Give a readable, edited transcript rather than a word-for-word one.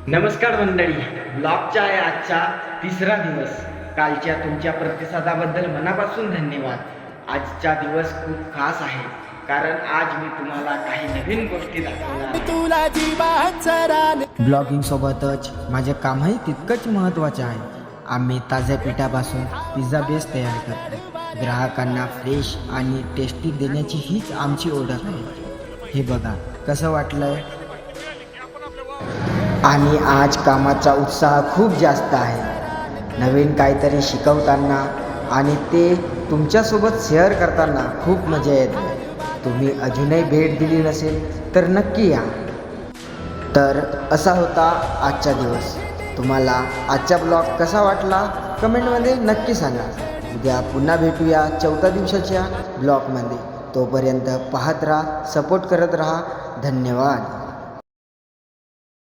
नमस्कार मंडळी, ब्लॉगचा आहे आजचा तिसरा दिवस. कालच्या तुमच्या प्रतिसादाबद्दल मनापासून धन्यवाद. आजचा दिवस खूप खास आहे कारण आज मी तुम्हाला काही नवीन गोष्टी दाखवणार आहे. ब्लॉगिंग सोबतच माझे कामही तितकंच महत्त्वाचे आहे. आम्ही ताज्या पिठापासून पिझ्झा बेस तयार करतो. ग्राहकांना फ्रेश आणि टेस्टी देण्याची हीच आमची ओळख आहे. हे बघा कसं वाटलंय. आणि आज कामाचा उत्साह खूप जास्त आहे. नवीन काहीतरी शिकवताना आणि ते तुमच्यासोबत शेअर करताना खूप मजा येते. तुम्ही अजूनही भेट दिली नसेल तर नक्की या. तर असा होता आजचा दिवस. तुम्हाला आजचा ब्लॉग कसा वाटला कमेंटमध्ये नक्की सांगा. उद्या पुन्हा भेटूया 4थ्या दिवसाच्या ब्लॉगमध्ये. तोपर्यंत पाहत राहा, सपोर्ट करत राहा. धन्यवाद.